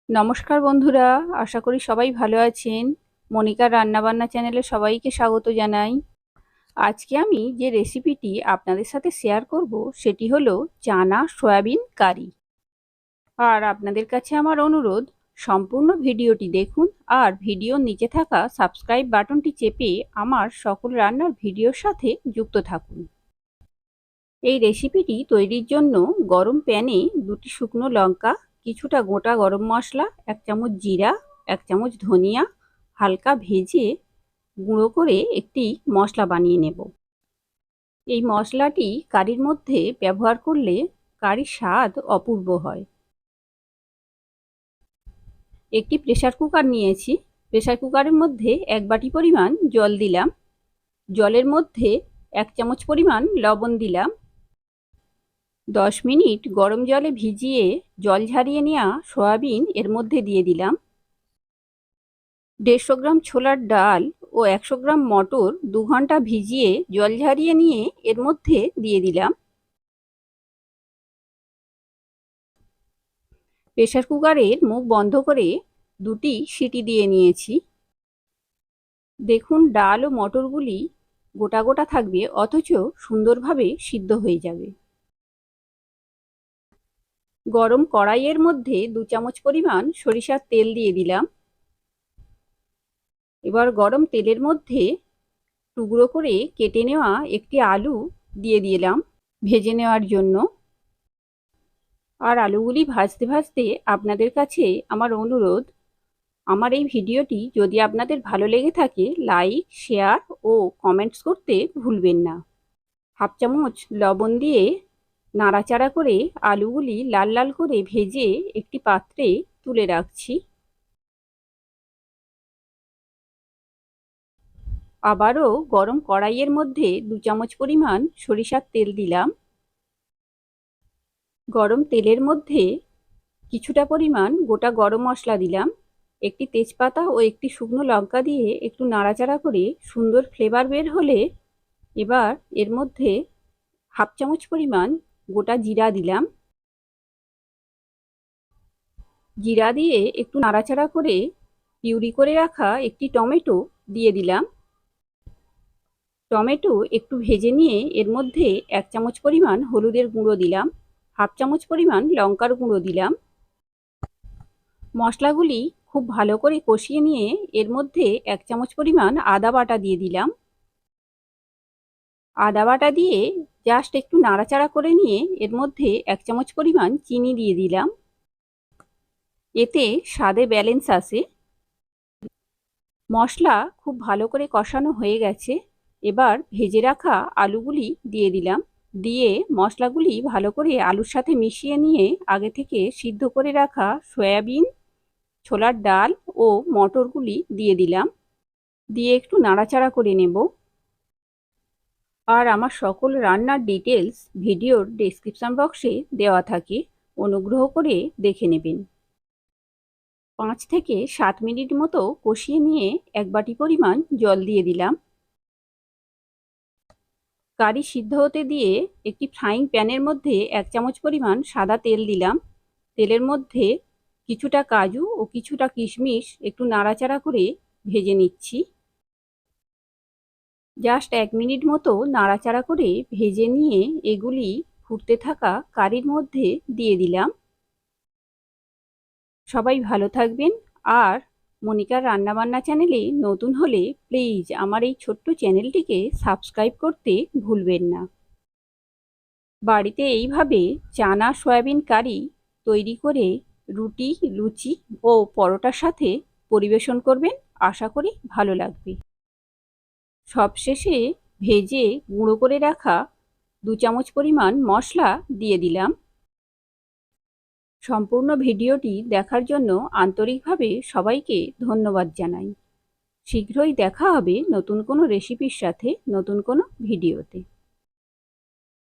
নমস্কার বন্ধুরা, আশা করি সবাই ভালো আছেন। মনিকার রান্নাবান্না চ্যানেলে সবাইকে স্বাগত জানাই। আজকে আমি যে রেসিপিটি আপনাদের সাথে শেয়ার করব সেটি হলো চানা সয়াবিন কারি। আর আপনাদের কাছে আমার অনুরোধ, সম্পূর্ণ ভিডিওটি দেখুন আর ভিডিওর নিচে থাকা সাবস্ক্রাইব বাটনটি চেপে আমার সকল রান্নার ভিডিওর সাথে যুক্ত থাকুন। এই রেসিপিটি তৈরির জন্য গরম প্যানে 2টি শুকনো লঙ্কা, কিছুটা গোটা গরম মশলা, 1 চামচ জিরা, 1 চামচ ধনিয়া হালকা ভেজে গুঁড়ো করে একটি মশলা বানিয়ে নেব। এই মশলাটি কারির মধ্যে ব্যবহার করলে কারির স্বাদ অপূর্ব হয়। একটি প্রেসার কুকার নিয়েছি। প্রেসার কুকারের মধ্যে 1 বাটি পরিমাণ জল দিলাম। জলের মধ্যে 1 চামচ পরিমাণ লবণ দিলাম। 10 মিনিট গরম জলে ভিজিয়ে জল ঝরিয়ে নেওয়া সয়াবিন এর মধ্যে দিয়ে দিলাম। 150 গ্রাম ছোলার ডাল ও 100 গ্রাম মটর 2 ঘন্টা ভিজিয়ে জল ঝরিয়ে নিয়ে এর মধ্যে দিয়ে দিলাম। প্রেসার কুকারের মুখ বন্ধ করে 2টি সিটি দিয়ে নিয়েছি। দেখুন ডাল ও মটরগুলি গোটা গোটা থাকবে, অথচ সুন্দরভাবে সিদ্ধ হয়ে যাবে। গরম কড়াইয়ের মধ্যে 2 চামচ পরিমাণ সরিষার তেল দিয়ে দিলাম। এবার গরম তেলের মধ্যে টুকরো করে কেটে নেওয়া একটি আলু দিয়ে দিলাম ভেজে নেওয়ার জন্য। আর আলুগুলি ভাজতে ভাজতে আপনাদের কাছে আমার অনুরোধ, আমার এই ভিডিওটি যদি আপনাদের ভালো লেগে থাকে লাইক, শেয়ার ও কমেন্টস করতে ভুলবেন না। 1/2 চামচ লবণ দিয়ে নাড়াচাড়া করে আলুগুলি লাল লাল করে ভেজে একটি পাত্রে তুলে রাখছি। আবারও গরম কড়াইয়ের মধ্যে 2 চামচ পরিমাণ সরিষার তেল দিলাম। গরম তেলের মধ্যে কিছুটা পরিমাণ গোটা গরম মশলা দিলাম। একটি তেজপাতা ও একটি শুকনো লঙ্কা দিয়ে একটু নাড়াচাড়া করে সুন্দর ফ্লেভার বের হলে এবার এর মধ্যে 1/2 চামচ পরিমাণ গোটা জিরা দিলাম। জিরা দিয়ে একটু নাড়াচাড়া করে পিউরি করে রাখা একটি টমেটো দিয়ে দিলাম। টমেটো একটু ভেজে নিয়ে এর মধ্যে 1 চামচ পরিমাণ হলুদের গুঁড়ো দিলাম। 1/2 চামচ পরিমাণ লঙ্কার গুঁড়ো দিলাম। মশলাগুলি খুব ভালো করে কষিয়ে নিয়ে এর মধ্যে 1 চামচ পরিমাণ আদা বাটা দিয়ে দিলাম। আদা বাটা দিয়ে জাস্ট একটু নাড়াচাড়া করে নিয়ে এর মধ্যে 1 চামচ পরিমাণ চিনি দিয়ে দিলাম। এতে স্বাদে ব্যালেন্স আসে। মশলা খুব ভালো করে কষানো হয়ে গেছে। এবার ভেজে রাখা আলুগুলি দিয়ে দিলাম। দিয়ে মশলাগুলি ভালো করে আলুর সাথে মিশিয়ে নিয়ে আগে থেকে সিদ্ধ করে রাখা সয়াবিন, ছোলার ডাল ও মটরগুলি দিয়ে দিলাম। দিয়ে একটু নাড়াচাড়া করে নেব। আর আমার সকল রান্নার ডিটেলস ভিডিওর ডেসক্রিপশন বক্সে দেওয়া থাকে, অনুগ্রহ করে দেখে নেবেন। 5 থেকে 7 মিনিট মতো কষিয়ে নিয়ে 1 বাটি পরিমাণ জল দিয়ে দিলাম। কারি সিদ্ধ হতে দিয়ে একটি ফ্রাইং প্যানের মধ্যে 1 চামচ পরিমাণ সাদা তেল দিলাম। তেলের মধ্যে কিছুটা কাজু ও কিছুটা কিশমিশ একটু নাড়াচাড়া করে ভেজে নিচ্ছি। জাস্ট 1 মিনিট মতো নাড়াচাড়া করে ভেজে নিয়ে এগুলি ফুটতে থাকা কারির মধ্যে দিয়ে দিলাম। সবাই ভালো থাকবেন। আর মনিকার রান্নাবান্না চ্যানেলে নতুন হলে প্লিজ আমার এই ছোট্ট চ্যানেলটিকে সাবস্ক্রাইব করতে ভুলবেন না। বাড়িতে এইভাবে চানা সয়াবিন কারি তৈরি করে রুটি, লুচি ও পরোটার সাথে পরিবেশন করবেন, আশা করি ভালো লাগবে। সবশেষে ভেজে গুঁড়ো করে রাখা 2 চামচ পরিমাণ মশলা দিয়ে দিলাম। সম্পূর্ণ ভিডিওটি দেখার জন্য আন্তরিকভাবে সবাইকে ধন্যবাদ জানাই। শীঘ্রই দেখা হবে নতুন কোনো রেসিপির সাথে, নতুন কোনো ভিডিওতে।